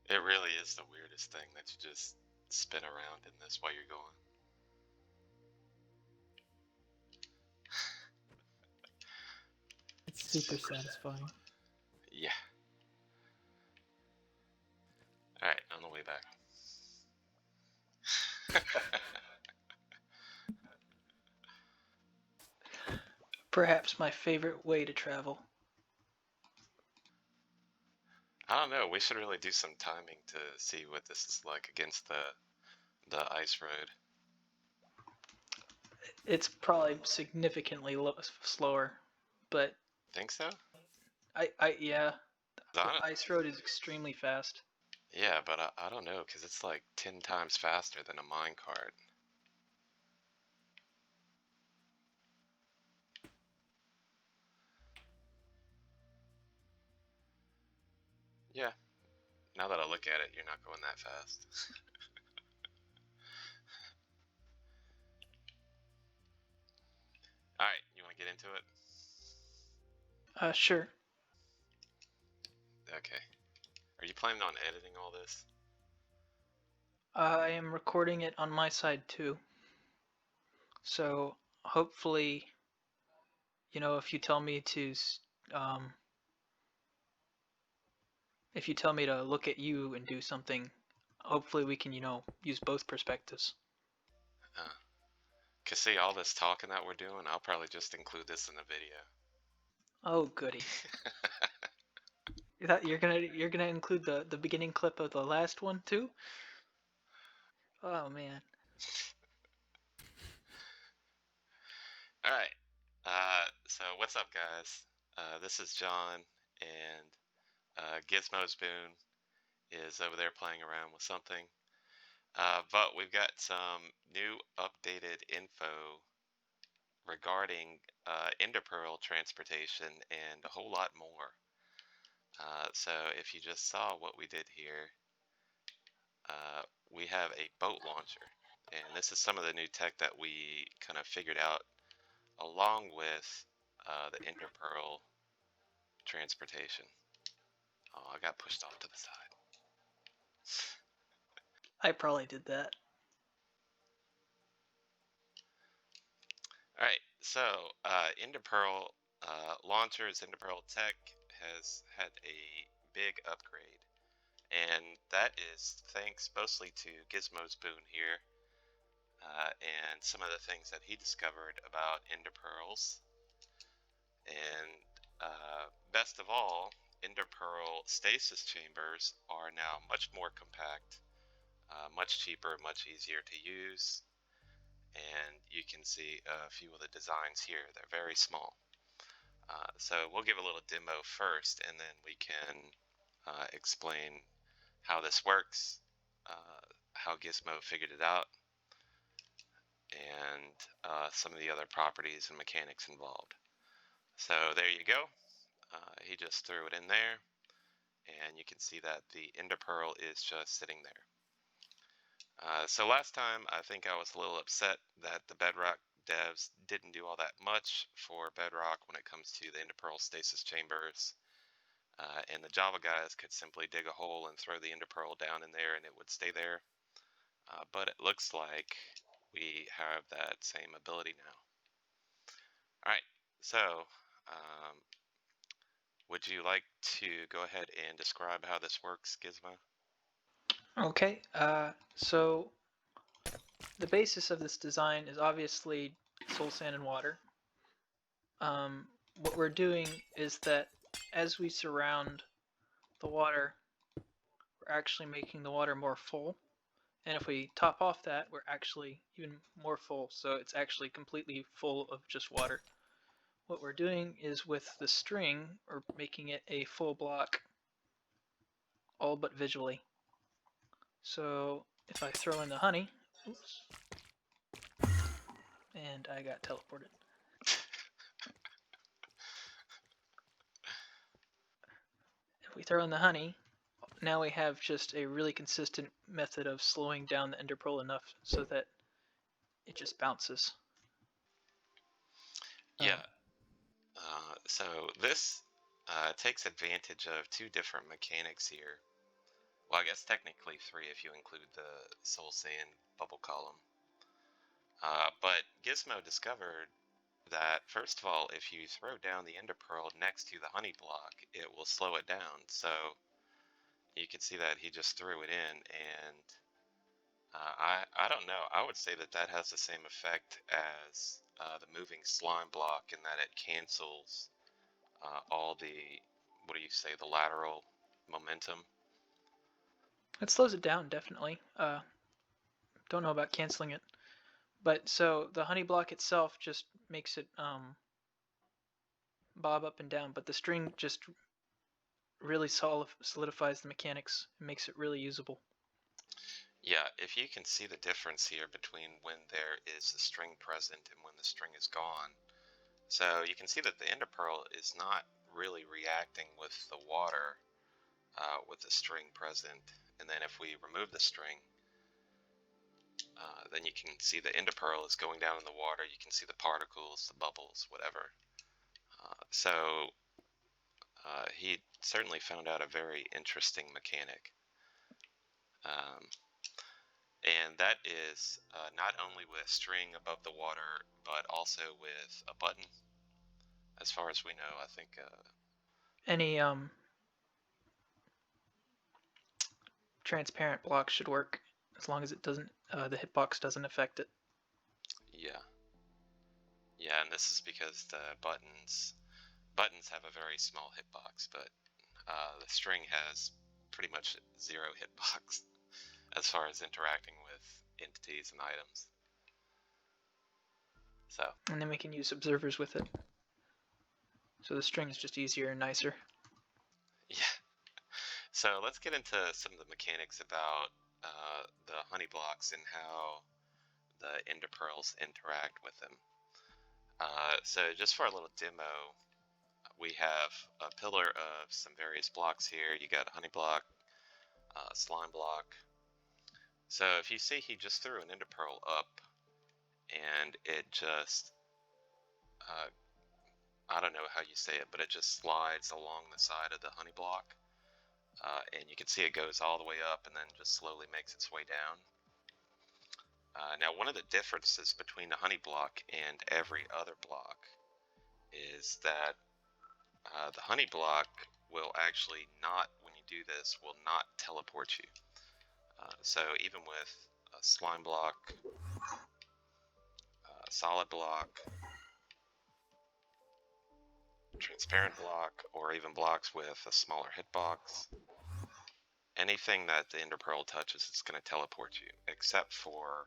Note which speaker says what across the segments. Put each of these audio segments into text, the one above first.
Speaker 1: It really is the weirdest thing that you just spin around in this while you're going.
Speaker 2: It's super satisfying.
Speaker 1: Yeah. Alright, on the way back.
Speaker 2: Perhaps my favorite way to travel.
Speaker 1: I don't know, we should really do some timing to see what this is like against the ice road.
Speaker 2: It's probably significantly slower, but
Speaker 1: Think so?
Speaker 2: yeah, the
Speaker 1: I
Speaker 2: ice road is extremely fast.
Speaker 1: Yeah, but I don't know, because it's like 10 times faster than a minecart. Yeah, now that I look at it, you're not going that fast. Alright, you want to get into it?
Speaker 2: Sure.
Speaker 1: Okay. Are you planning on editing all this?
Speaker 2: I am recording it on my side too. So hopefully, if you tell me to, um, if you tell me to look at you and do something, hopefully we can, use both perspectives.
Speaker 1: Cause see, all this talking that we're doing, I'll probably just include this in the video.
Speaker 2: Oh goody. You're gonna include the beginning clip of the last one too? Oh man.
Speaker 1: Alright, so what's up guys? This is John, and GizmosBoon is over there playing around with something. But we've got some new updated info regarding Ender Pearl transportation and a whole lot more. So if you just saw what we did here, we have a boat launcher, and this is some of the new tech that we kind of figured out along with the Ender Pearl transportation. Oh, I got pushed off to the side.
Speaker 2: I probably did that.
Speaker 1: All right, so Ender Pearl launchers, Ender Pearl tech has had a big upgrade, and that is thanks mostly to GizmosBoon here, and some of the things that he discovered about Ender Pearls. And best of all, Ender Pearl stasis chambers are now much more compact, much cheaper, much easier to use. And you can see a few of the designs here. They're very small. So we'll give a little demo first, and then we can explain how this works, how Gizmo figured it out, and some of the other properties and mechanics involved. So there you go. He just threw it in there, and you can see that the Ender Pearl is just sitting there. So last time, I think I was a little upset that the Bedrock devs didn't do all that much for Bedrock when it comes to the Ender Pearl stasis chambers. And the Java guys could simply dig a hole and throw the Ender Pearl down in there and it would stay there. But it looks like we have that same ability now. Alright, so would you like to go ahead and describe how this works, Gizmo?
Speaker 2: Okay. So the basis of this design is obviously soul sand and water. What we're doing is that as we surround the water, we're actually making the water more full. And if we top off that, we're actually even more full. So it's actually completely full of just water. What we're doing is with the string, we're making it a full block, all but visually. So if I throw in the honey, oops, and I got teleported. If we throw in the honey, now we have just a really consistent method of slowing down the ender pearl enough so that it just bounces.
Speaker 1: Yeah. So this takes advantage of two different mechanics here. Well, I guess technically 3 if you include the soul sand bubble column. But Gizmo discovered that, first of all, if you throw down the ender pearl next to the honey block, it will slow it down. So you can see that he just threw it in, and I don't know. I would say that that has the same effect as the moving slime block in that it cancels all the, what do you say, the lateral momentum.
Speaker 2: It slows it down, definitely. Don't know about canceling it. But so the honey block itself just makes it bob up and down, but the string just really solidifies the mechanics and makes it really usable.
Speaker 1: Yeah, if you can see the difference here between when there is the string present and when the string is gone. So you can see that the ender pearl is not really reacting with the water with the string present. And then if we remove the string, then you can see the ender pearl is going down in the water. You can see the particles, the bubbles, whatever. So he certainly found out a very interesting mechanic. Um, and that is not only with string above the water, but also with a button. As far as we know, I think.
Speaker 2: Any transparent block should work as long as it doesn't the hitbox doesn't affect it.
Speaker 1: Yeah, yeah, and this is because the buttons have a very small hitbox, but the string has pretty much 0 hitbox as far as interacting with entities and items. So.
Speaker 2: And then we can use observers with it. So the string is just easier and nicer.
Speaker 1: Yeah. So let's get into some of the mechanics about the honey blocks and how the ender pearls interact with them. So just for a little demo, we have a pillar of some various blocks here. You got a honey block, slime block. So if you see, he just threw an ender pearl up, and it just, I don't know how you say it, but it just slides along the side of the honey block. And you can see it goes all the way up and then just slowly makes its way down. Now, one of the differences between the honey block and every other block is that the honey block will actually not, when you do this, will not teleport you. So even with a slime block, solid block, transparent block, or even blocks with a smaller hitbox, anything that the ender pearl touches, it's going to teleport you, except for,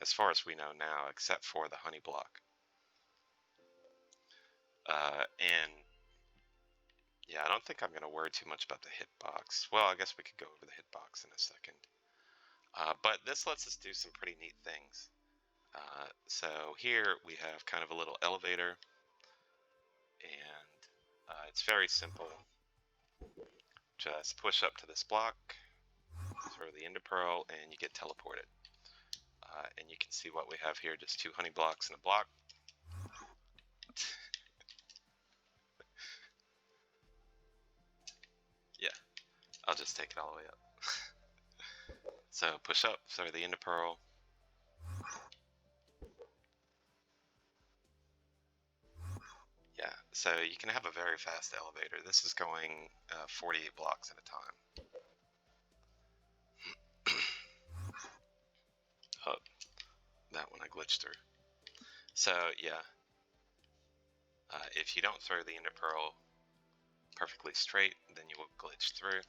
Speaker 1: as far as we know now, except for the honey block. And yeah, I don't think I'm going to worry too much about the hitbox. Well, I guess we could go over the hitbox in a second. But this lets us do some pretty neat things. So here we have kind of a little elevator, and it's very simple. Just push up to this block, throw the ender pearl, and you get teleported. And you can see what we have here, just 2 honey blocks and a block. Yeah, I'll just take it all the way up. So push up, throw the ender pearl. Yeah, so you can have a very fast elevator. This is going 48 blocks at a time. Oh, that one I glitched through. So yeah, if you don't throw the ender pearl perfectly straight, then you will glitch through.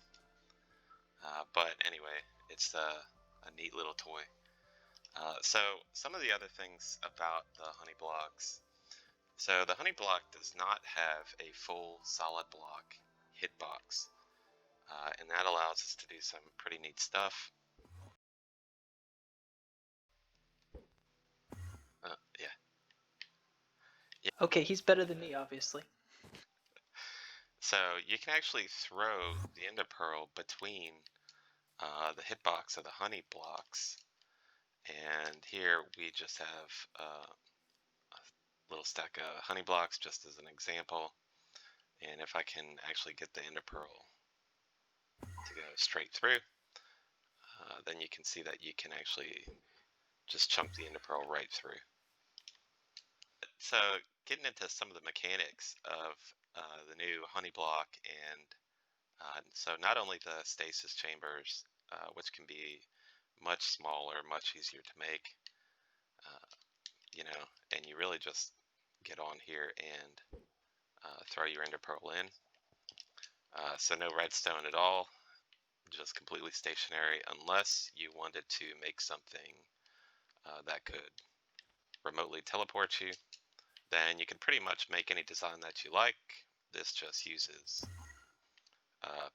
Speaker 1: But anyway, it's a neat little toy. So some of the other things about the honey blocks. So the honey block does not have a full solid block hitbox, and that allows us to do some pretty neat stuff. Yeah. Yeah.
Speaker 2: Okay, he's better than me, obviously.
Speaker 1: So you can actually throw the ender pearl between the hitbox of the honey blocks, and here we just have a little stack of honey blocks just as an example. And if I can actually get the ender pearl to go straight through, then you can see that you can actually just chunk the ender pearl right through. So getting into some of the mechanics of the new honey block, and so not only the stasis chambers, which can be much smaller, much easier to make, you know, and you really just get on here and throw your ender pearl in. So no redstone at all, just completely stationary, unless you wanted to make something that could remotely teleport you. Then you can pretty much make any design that you like. This just uses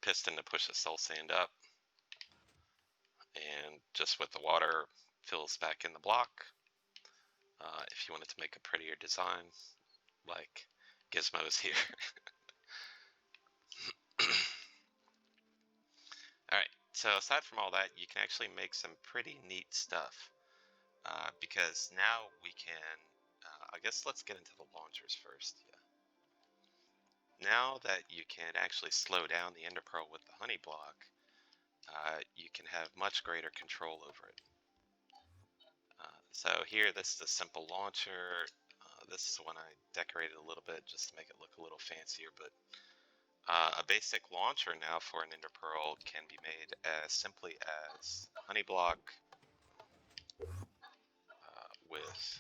Speaker 1: piston to push the soul sand up, and just with the water fills back in the block. If you wanted to make a prettier design, like Gizmo's here. Alright, so aside from all that, you can actually make some pretty neat stuff. Because now we can, I guess let's get into the launchers first. Yeah. Now that you can actually slow down the ender pearl with the honey block, you can have much greater control over it. So here, this is a simple launcher. This is one I decorated a little bit just to make it look a little fancier, but a basic launcher now for an ender pearl can be made as simply as a honey block with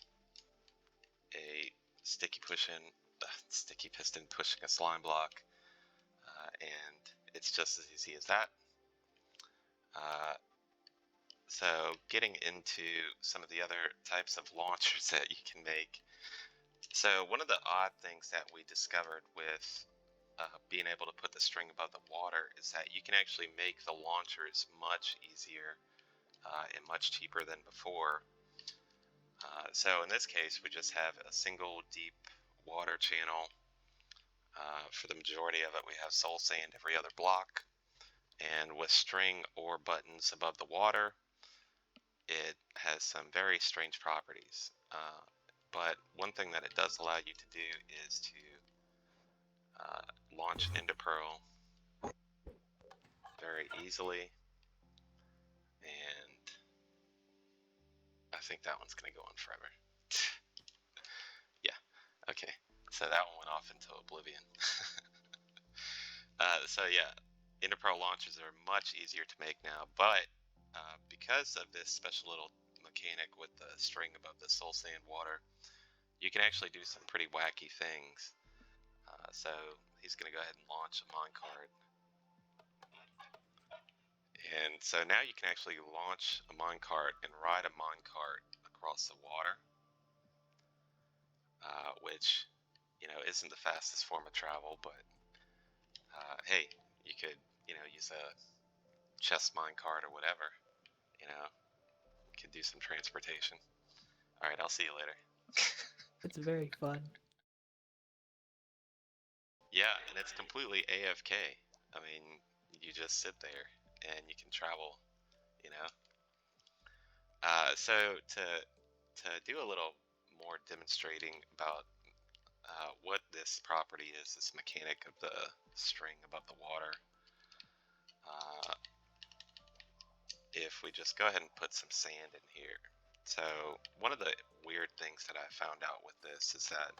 Speaker 1: a sticky piston pushing a slime block, and it's just as easy as that. So getting into some of the other types of launchers that you can make. So one of the odd things that we discovered with being able to put the string above the water is that you can actually make the launchers much easier and much cheaper than before. So in this case, we just have a single deep water channel. For the majority of it, we have soul sand every other block, and with string or buttons above the water, it has some very strange properties. But one thing that it does allow you to do is to launch an ender pearl very easily, and I think that one's going to go on forever. Yeah, okay, so that one went off into oblivion. So yeah, ender pearl launchers are much easier to make now, but because of this special little mechanic with the string above the soul sand water, you can actually do some pretty wacky things. So he's going to go ahead and launch a minecart. And so now you can actually launch a minecart and ride a minecart across the water, which, you know, isn't the fastest form of travel, but hey, you could, you know, use a chest minecart or whatever, you know, you could do some transportation. All right, I'll see you later.
Speaker 3: It's very fun.
Speaker 1: Yeah, and it's completely AFK. I mean, you just sit there and you can travel, you know. So to do a little more demonstrating about what this property is, this mechanic of the string above the water, if we just go ahead and put some sand in here. So one of the weird things that I found out with this is that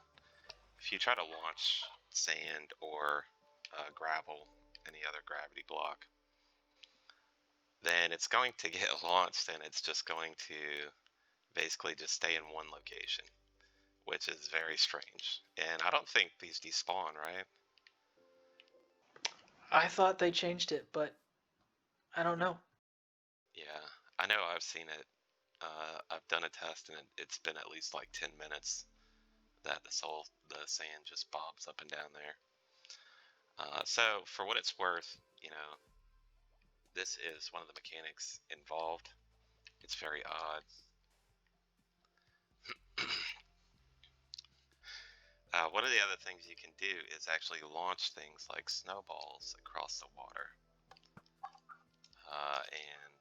Speaker 1: if you try to launch sand or gravel, any other gravity block, then it's going to get launched and it's just going to basically just stay in one location, which is very strange. And I don't think these despawn, right?
Speaker 2: I thought they changed it, but I don't know.
Speaker 1: Yeah, I know I've seen it. I've done a test and it's been at least like 10 minutes that the sand just bobs up and down there. So for what it's worth, you know, this is one of the mechanics involved. It's very odd. One of the other things you can do is actually launch things like snowballs across the water. And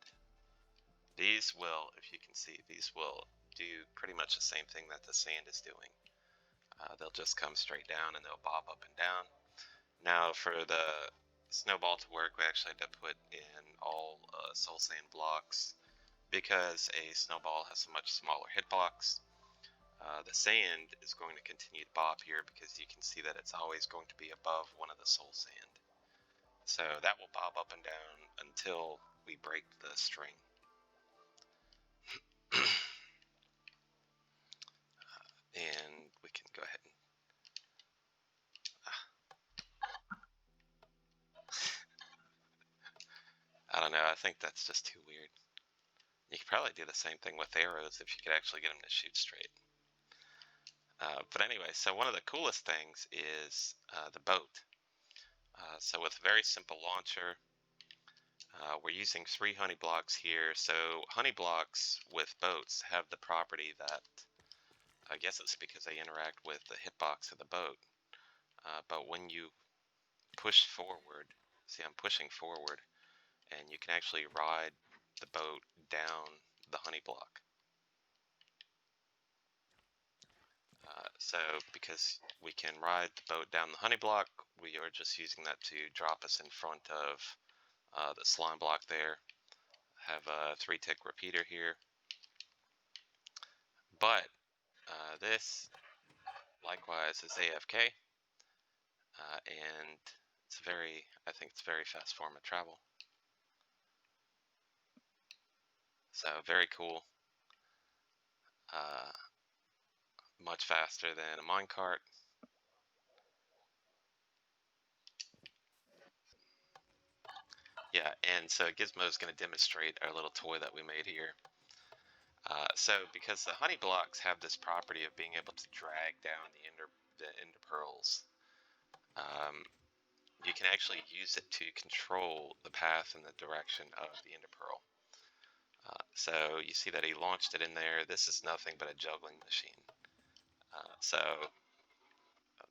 Speaker 1: these will, if you can see, these will do pretty much the same thing that the sand is doing. They'll just come straight down and they'll bob up and down. Now for the snowball to work, we actually had to put in all soul sand blocks because a snowball has a much smaller hitbox. The sand is going to continue to bob here because you can see that it's always going to be above one of the soul sand. So that will bob up and down until we break the string. And we can go ahead and I don't know, I think that's just too weird. You could probably do the same thing with arrows if you could actually get them to shoot straight. But anyway, so one of the coolest things is the boat. So with a very simple launcher, we're using 3 honey blocks here. So honey blocks with boats have the property that, I guess it's because they interact with the hitbox of the boat. But when you push forward, see I'm pushing forward, and you can actually ride the boat down the honey block. So because we can ride the boat down the honey block, we are just using that to drop us in front of the slime block there. Have a 3-tick repeater here. But this likewise is AFK, and I think it's a very fast form of travel. So very cool. Much faster than a minecart. Yeah, and so Gizmo is going to demonstrate our little toy that we made here. So because the honey blocks have this property of being able to drag down the ender pearls, you can actually use it to control the path and the direction of the ender pearl. So you see that he launched it in there. This is nothing but a juggling machine. So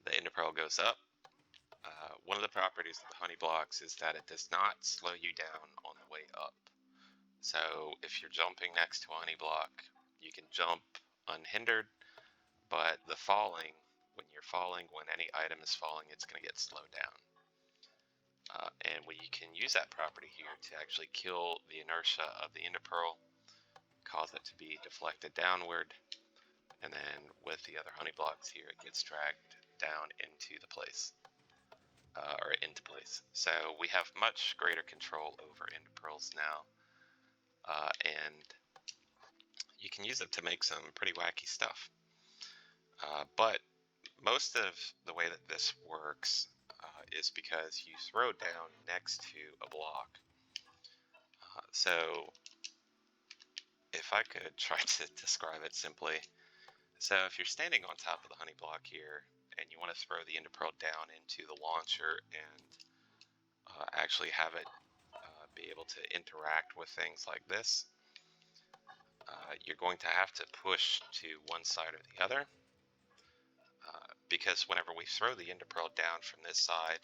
Speaker 1: the ender pearl goes up. One of the properties of the honey blocks is that it does not slow you down on the way up. So if you're jumping next to a honey block, you can jump unhindered, but the falling, when any item is falling, it's going to get slowed down. And you can use that property here to actually kill the inertia of the ender pearl, cause it to be deflected downward, and then with the other honey blocks here, it gets dragged down into the place. Into place. So we have much greater control over ender pearls now, and you can use it to make some pretty wacky stuff. But most of the way that this works is because you throw it down next to a block. So if I could try to describe it simply, so if you're standing on top of the honey block here and you want to throw the ender pearl down into the launcher and actually have it be able to interact with things like this, you're going to have to push to one side or the other, because whenever we throw the ender pearl down from this side,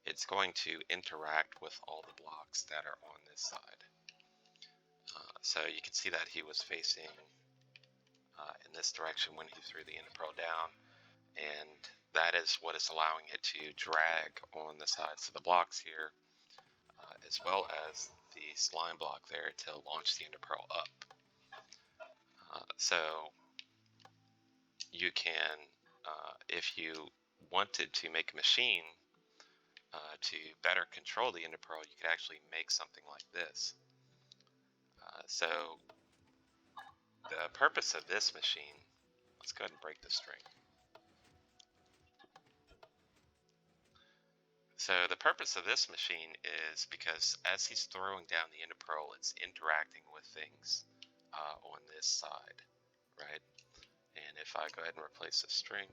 Speaker 1: it's going to interact with all the blocks that are on this side. So you can see that he was facing in this direction when he threw the ender pearl down, and that is what is allowing it to drag on the sides of the blocks here, as well as the slime block there to launch the ender pearl up. So you can, if you wanted to make a machine to better control the ender pearl, you could actually make something like this. So the purpose of this machine, let's go ahead and break the string. So the purpose of this machine is because as he's throwing down the ender pearl, it's interacting with things on this side, right? And if I go ahead and replace the string,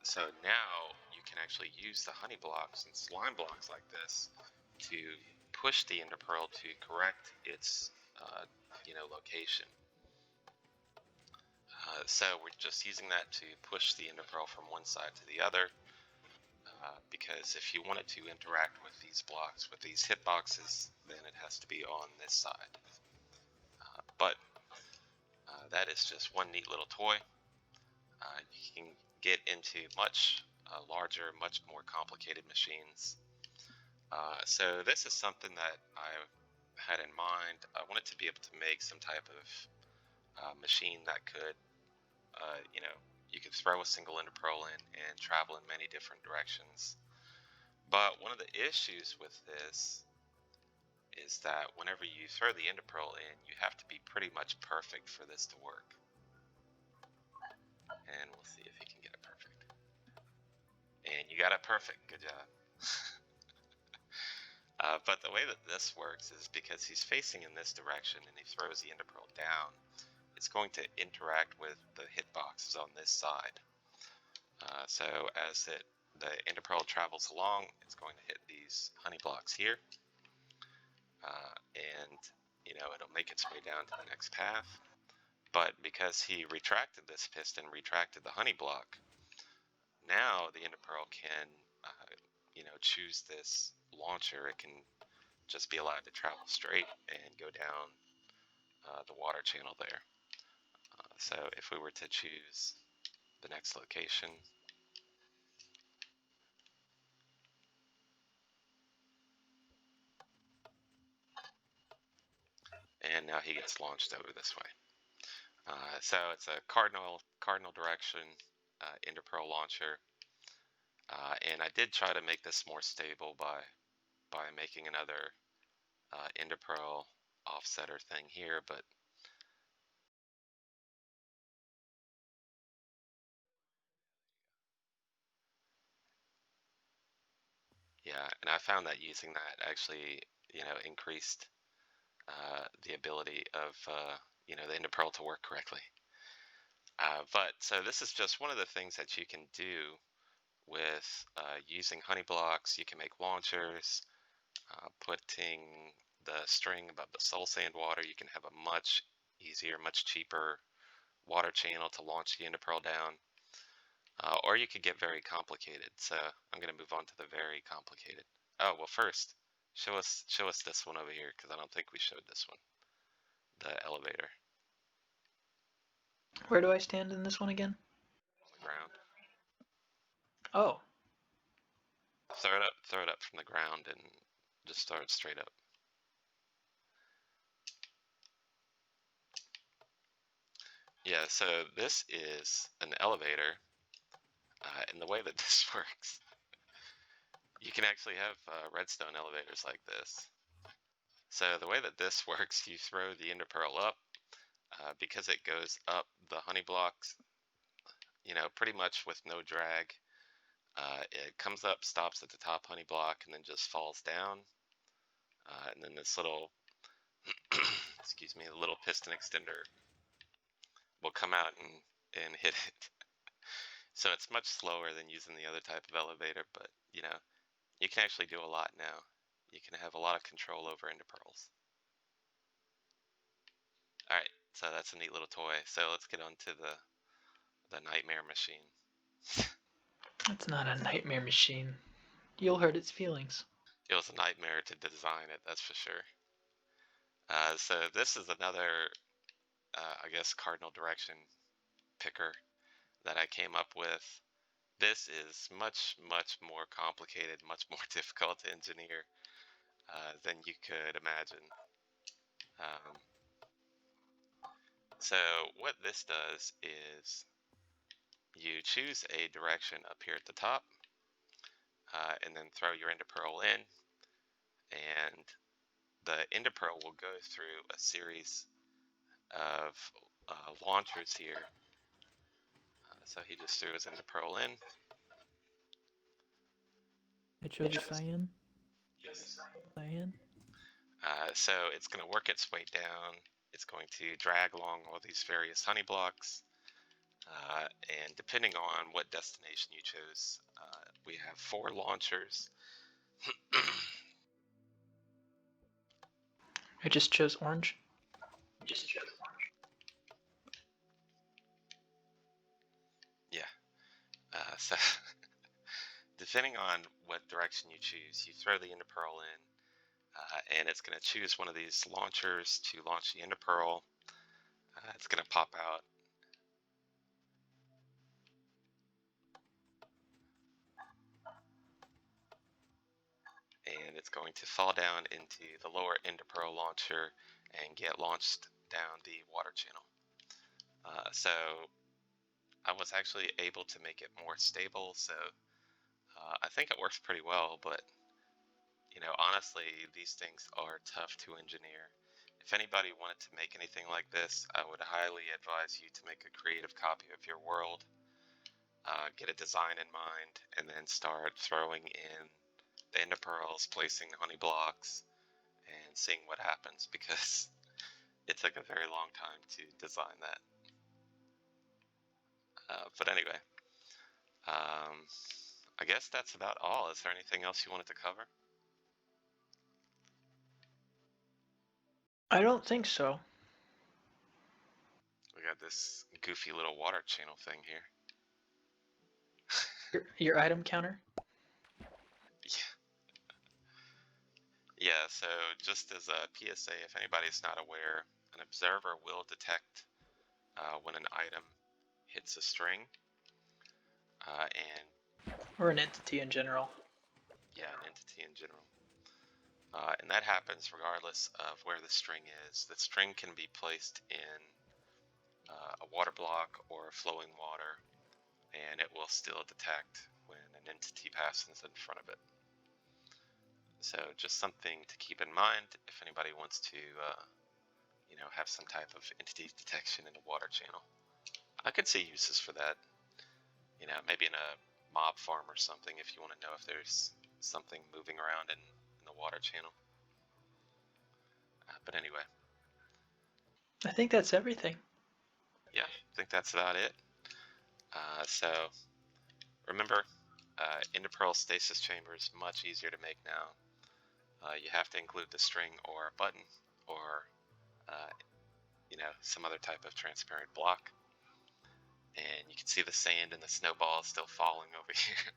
Speaker 1: so now you can actually use the honey blocks and slime blocks like this to push the ender pearl to correct its location. So we're just using that to push the ender pearl from one side to the other, because if you want it to interact with these blocks, with these hitboxes, then it has to be on this side. But that is just one neat little toy. You can get into much larger, much more complicated machines. So this is something that I had in mind. I wanted to be able to make some type of machine that could, you could throw a single ender pearl in and travel in many different directions. But one of the issues with this is that whenever you throw the ender pearl in, you have to be pretty much perfect for this to work. And we'll see if he can get it perfect. And you got it perfect. Good job. But the way that this works is because he's facing in this direction and he throws the ender pearl down, it's going to interact with the hitboxes on this side. So as the ender pearl travels along, it's going to hit these honey blocks here, and it'll make its way down to the next path. But because he retracted this piston, retracted the honey block, now the ender pearl can choose this launcher. It can just be allowed to travel straight and go down the water channel there. So if we were to choose the next location, and now he gets launched over this way. So it's a cardinal direction ender pearl launcher, and I did try to make this more stable by making another ender pearl offsetter thing here, but yeah, and I found that using that actually increased the ability of the ender pearl to work correctly. But so this is just one of the things that you can do with using honey blocks. You can make launchers, putting the string above the soul sand water. You can have a much easier, much cheaper water channel to launch the ender pearl down, or you could get very complicated. So I'm going to move on to the very complicated. Oh, well, first show us this one over here, because I don't think we showed this one, the elevator.
Speaker 2: Where do I stand in this one again?
Speaker 1: On the ground.
Speaker 2: Oh.
Speaker 1: Throw it up from the ground and just start straight up. Yeah, so this is an elevator, and the way that this works, you can actually have redstone elevators like this. So the way that this works, you throw the ender pearl up, because it goes up the honey blocks, pretty much with no drag. It comes up, stops at the top honey block, and then just falls down. And then this little, excuse me, the little piston extender will come out and hit it. So it's much slower than using the other type of elevator, but you can actually do a lot now. You can have a lot of control over ender pearls. Alright, so that's a neat little toy. So let's get on to the nightmare machine.
Speaker 2: It's not a nightmare machine. You'll hurt its feelings.
Speaker 1: It was a nightmare to design it, that's for sure. So this is another, I guess, cardinal direction picker that I came up with. This is much, much more complicated, much more difficult to engineer than you could imagine. So what this does is you choose a direction up here at the top, and then throw your ender pearl in, and the ender pearl will go through a series of launchers here. So he just threw his ender pearl in.
Speaker 3: It shows the cyan.
Speaker 1: Yes.
Speaker 3: Cyan.
Speaker 1: So it's going to work its way down. It's going to drag along all these various honey blocks. And depending on what destination you chose, we have 4 launchers.
Speaker 2: I just chose orange.
Speaker 1: Yeah. So depending on what direction you choose, you throw the ender pearl in, and it's going to choose one of these launchers to launch the ender pearl. It's going to pop out. and it's going to fall down into the lower ender pearl launcher and get launched down the water channel. So I was actually able to make it more stable, so I think it works pretty well, but honestly, these things are tough to engineer. If anybody wanted to make anything like this, I would highly advise you to make a creative copy of your world, get a design in mind, and then start throwing in the ender pearls, placing the honey blocks, and seeing what happens, because it took a very long time to design that. But anyway, I guess that's about all. Is there anything else you wanted to cover?
Speaker 2: I don't think so.
Speaker 1: We got this goofy little water channel thing here.
Speaker 2: Your item counter?
Speaker 1: Yeah, so just as a PSA, if anybody's not aware, an observer will detect when an item hits a string, and
Speaker 2: Or an entity in general.
Speaker 1: yeah, an entity in general. And that happens regardless of where the string is. The string can be placed in a water block or flowing water, and it will still detect when an entity passes in front of it. So just something to keep in mind if anybody wants to have some type of entity detection in a water channel. I could see uses for that. Maybe in a mob farm or something if you want to know if there's something moving around in the water channel. But anyway.
Speaker 2: I think that's everything.
Speaker 1: Yeah, I think that's about it. So remember, ender pearl stasis chamber is much easier to make now. You have to include the string or a button or some other type of transparent block. And you can see the sand and the snowball is still falling over here.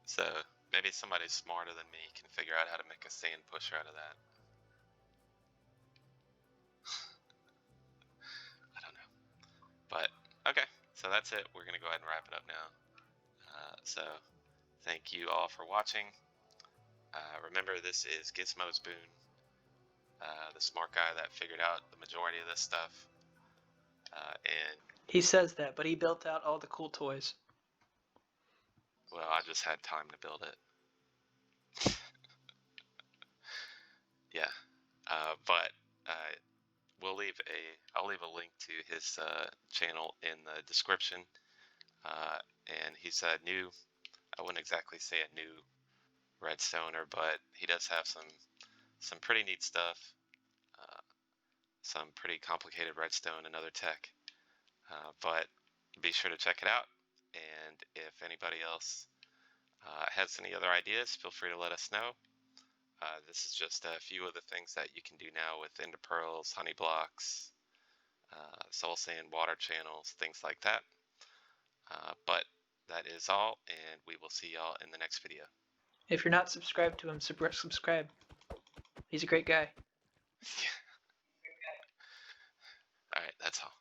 Speaker 1: So maybe somebody smarter than me can figure out how to make a sand pusher out of that. I don't know. But okay, so that's it. We're gonna go ahead and wrap it up now. So thank you all for watching. Remember, this is GizmosBoon, the smart guy that figured out the majority of this stuff. And
Speaker 2: He says that, but he built out all the cool toys.
Speaker 1: well, I just had time to build it. Yeah, but I'll leave a link to his channel in the description. And he's a new, I wouldn't exactly say a new redstoner, but he does have some pretty neat stuff, some pretty complicated redstone and other tech. But be sure to check it out. And if anybody else has any other ideas, feel free to let us know. This is just a few of the things that you can do now with ender pearls, honey blocks, soul sand, water channels, things like that. But that is all, and we will see y'all in the next video.
Speaker 2: If you're not subscribed to him, subscribe. He's a great guy.
Speaker 1: All right, that's all.